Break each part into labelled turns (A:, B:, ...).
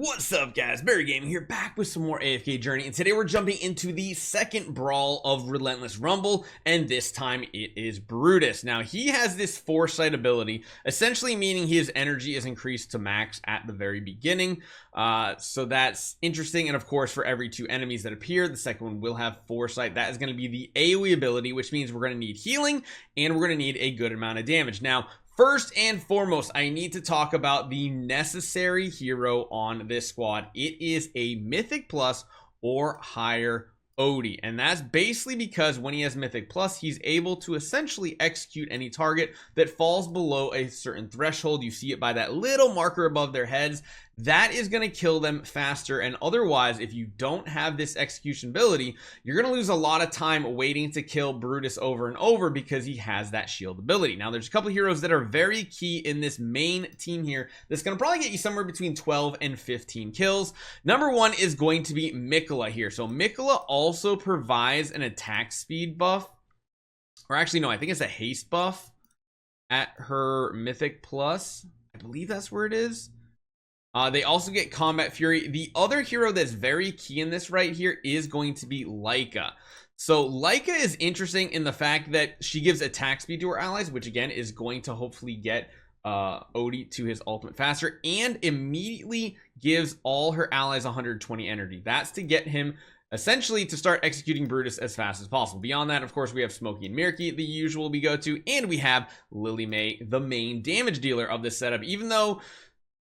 A: What's up, guys? Barry Gaming here, back with some more AFK Journey, and today we're jumping into the second brawl of Relentless Rumble, and this time it is Brutus. Now, he has this foresight ability, essentially meaning his energy is increased to max at the very beginning, so that's interesting. And of course, for every 2 enemies that appear, the second one will have foresight. That is going to be the AoE ability, which means we're going to need healing, and we're going to need a good amount of damage. Now, first and foremost, I need to talk about the necessary hero on this squad. It is a Mythic Plus or higher Odie, and that's basically because when he has Mythic Plus, he's able to essentially execute any target that falls below a certain threshold. You see it by that little marker above their heads. That is going to kill them faster, and otherwise, if you don't have this execution ability, you're going to lose a lot of time waiting to kill Brutus over and over because he has that shield ability. Now, there's a couple heroes that are very key in this main team here that's going to probably get you somewhere between 12 and 15 kills. Number 1 is going to be Mikola here. So Mikola also provides an attack speed buff, or actually no, I think it's a haste buff at her Mythic Plus. I believe that's where it is. They also get Combat Fury. The other hero that's very key in this right here is going to be Leica. So Leica is interesting in the fact that she gives attack speed to her allies, which again is going to hopefully get Odie to his ultimate faster, and immediately gives all her allies 120 energy. That's to get him essentially to start executing Brutus as fast as possible. Beyond that, of course, we have Smokey and Mirky, the usual we go to, and we have Lily May, the main damage dealer of this setup. Even though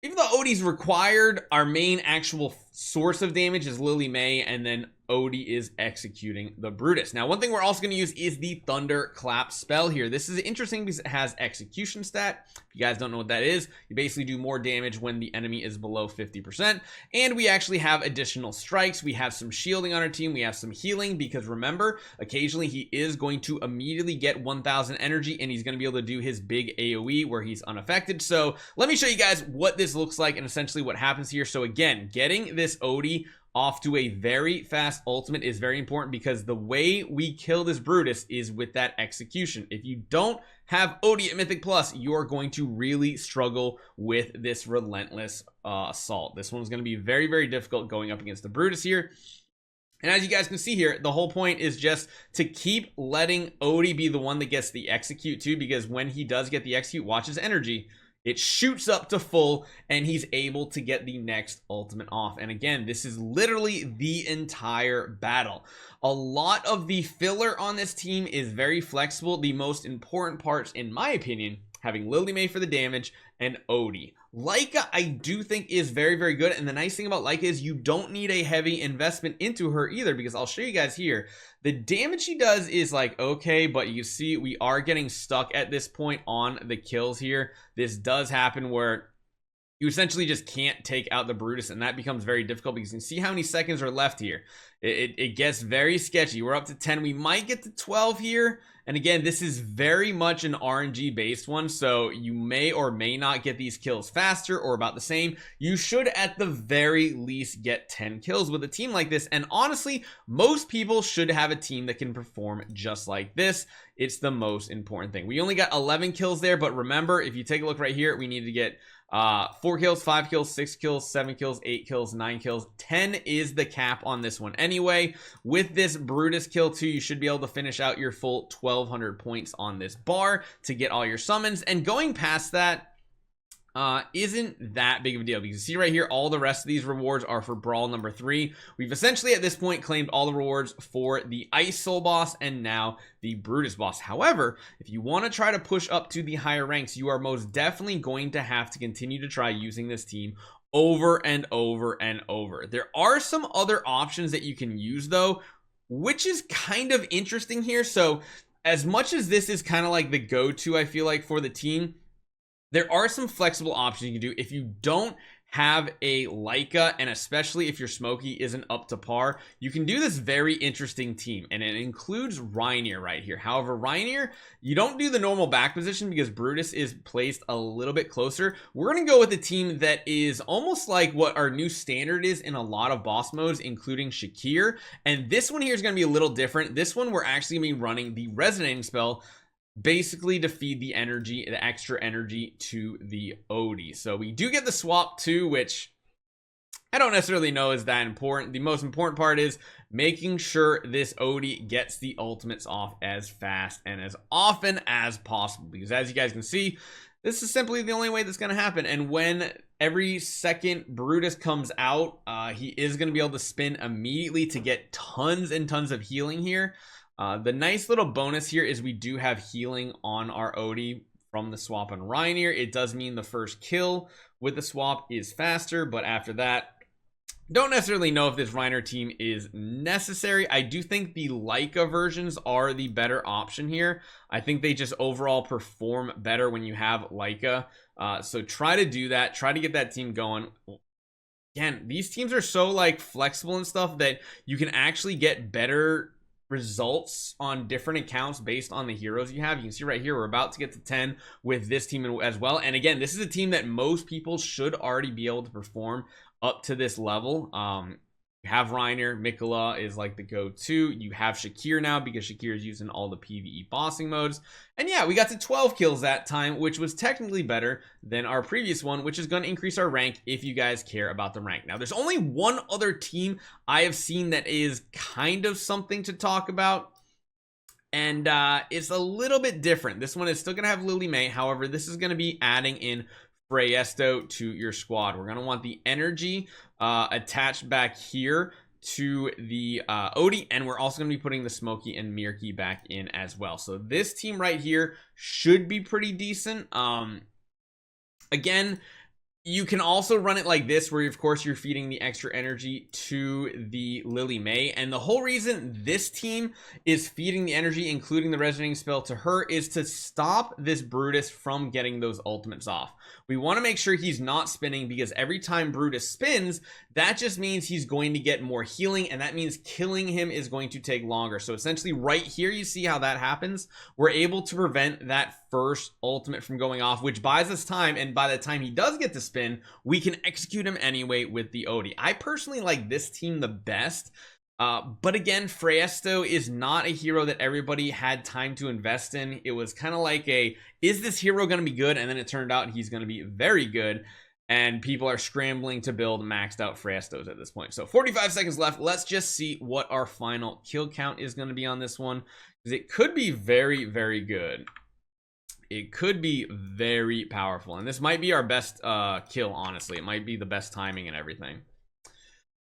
A: Odie's required, our main actual source of damage is Lily May, and then Odie is executing the Brutus. Now, one thing we're also going to use is the Thunder Clap spell here. This is interesting because it has execution stat. If you guys don't know what that is, you basically do more damage when the enemy is below 50%. And we actually have additional strikes. We have some shielding on our team. We have some healing because remember, occasionally he is going to immediately get 1000 energy and he's going to be able to do his big AoE where he's unaffected. So let me show you guys what this looks like and essentially what happens here. So again, getting this Odie off to a very fast ultimate is very important because the way we kill this Brutus is with that execution. If you don't have Odie at Mythic Plus, you're going to really struggle with this Relentless assault. This one's going to be very, very difficult going up against the Brutus here. And as you guys can see here, the whole point is just to keep letting Odie be the one that gets the execute too, because when he does get the execute, watch his energy. It shoots up to full and he's able to get the next ultimate off. And again, this is literally the entire battle. A lot of the filler on this team is very flexible. The most important parts, in my opinion, having Lily May for the damage and Odie. Leica, I do think is very, very good. And the nice thing about Leica is you don't need a heavy investment into her either, because I'll show you guys here. The damage she does is like, okay, but you see we are getting stuck at this point on the kills here. This does happen where you essentially just can't take out the Brutus, and that becomes very difficult because you can see how many seconds are left here. It gets very sketchy. We're up to 10. We might get to 12 here. And again, this is very much an RNG based one, so you may or may not get these kills faster or about the same. You should at the very least get 10 kills with a team like this, and honestly, most people should have a team that can perform just like this. It's the most important thing. We only got 11 kills there, but remember, if you take a look right here, we need to get 4 kills, 5 kills, 6 kills, 7 kills, 8 kills, 9 kills. 10 is the cap on this one anyway. With this Brutus kill too, you should be able to finish out your full 1200 points on this bar to get all your summons, and going past that isn't that big of a deal, because you see right here, all the rest of these rewards are for brawl number 3. We've essentially at this point claimed all the rewards for the Ice Soul boss and now the Brutus boss. However, if you want to try to push up to the higher ranks, you are most definitely going to have to continue to try using this team over and over and over. There are some other options that you can use though, which is kind of interesting here. So as much as this is kind of like the go-to, I feel like, for the team, there are some flexible options you can do if you don't have a Leica, and especially if your Smokey isn't up to par. You can do this very interesting team, and it includes Reinier right here. However, Reinier, you don't do the normal back position because Brutus is placed a little bit closer. We're going to go with a team that is almost like what our new standard is in a lot of boss modes, including Shakir. And this one here is going to be a little different. This one, we're actually going to be running the Resonating spell, basically to feed the energy, the extra energy to the Odie. So we do get the swap too, which I don't necessarily know is that important. The most important part is making sure this Odie gets the ultimates off as fast and as often as possible, because as you guys can see, this is simply the only way that's going to happen. And when every second Brutus comes out, he is going to be able to spin immediately to get tons and tons of healing here. The nice little bonus here is we do have healing on our Odie from the swap on Reinier. It does mean the first kill with the swap is faster, but after that, don't necessarily know if this Reinier team is necessary. I do think the Leica versions are the better option here. I think they just overall perform better when you have Leica. So try to do that. Try to get that team going. Again, these teams are so like flexible and stuff that you can actually get better results on different accounts based on the heroes you have. You can see right here, we're about to get to 10 with this team as well. And again, this is a team that most people should already be able to perform up to this level. You have Reinier, Mikola is like the go-to. You have Shakir now because Shakir is using all the PvE bossing modes. And yeah, we got to 12 kills that time, which was technically better than our previous one, which is going to increase our rank if you guys care about the rank. Now, there's only one other team I have seen that is kind of something to talk about, and it's a little bit different. This one is still going to have Lily May. However, this is going to be adding in Freyesto to your squad. We're going to want the energy attached back here to the Odie, and we're also going to be putting the Smokey and Mirky back in as well. So this team right here should be pretty decent. Again, you can also run it like this, where of course you're feeding the extra energy to the Lily May, and the whole reason this team is feeding the energy, including the resonating spell, to her is to stop this Brutus from getting those ultimates off. We want to make sure he's not spinning, because every time Brutus spins, that just means he's going to get more healing, and that means killing him is going to take longer. So essentially right here, you see how that happens. We're able to prevent that first ultimate from going off, which buys us time, and by the time he does get to spin, we can execute him anyway with the Odie. I personally like this team the best. But again, Freyesto is not a hero that everybody had time to invest in. It was kind of like is this hero going to be good? And then it turned out he's going to be very good. And people are scrambling to build maxed out Freyestos at this point. So 45 seconds left. Let's just see what our final kill count is going to be on this one, because it could be very, very good. It could be very powerful. And this might be our best kill, honestly. It might be the best timing and everything.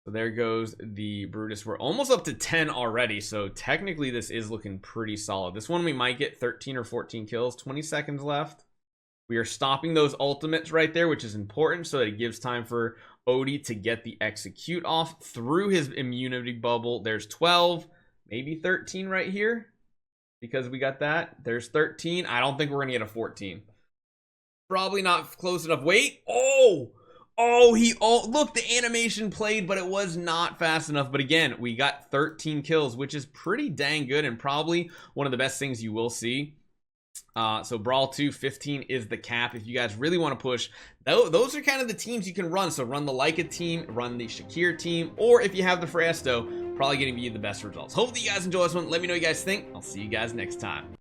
A: So there goes the Brutus. We're almost up to 10 already, so technically this is looking pretty solid. This one we might get 13 or 14 kills. 20 seconds left. We are stopping those ultimates right there, which is important, so that it gives time for Odie to get the execute off through his immunity bubble. There's 12, maybe 13 right here, because we got that. There's 13. I don't think we're gonna get a 14. Probably not close enough. Wait. Look, the animation played, but it was not fast enough. But again, we got 13 kills, which is pretty dang good, and probably one of the best things you will see. So Brawl 2, 15 is the cap. If you guys really want to push, those are kind of the teams you can run. So run the Leica team, run the Shakir team, or if you have the Freyesto, probably going to be the best results. Hopefully you guys enjoy this one. Let me know what you guys think. I'll see you guys next time.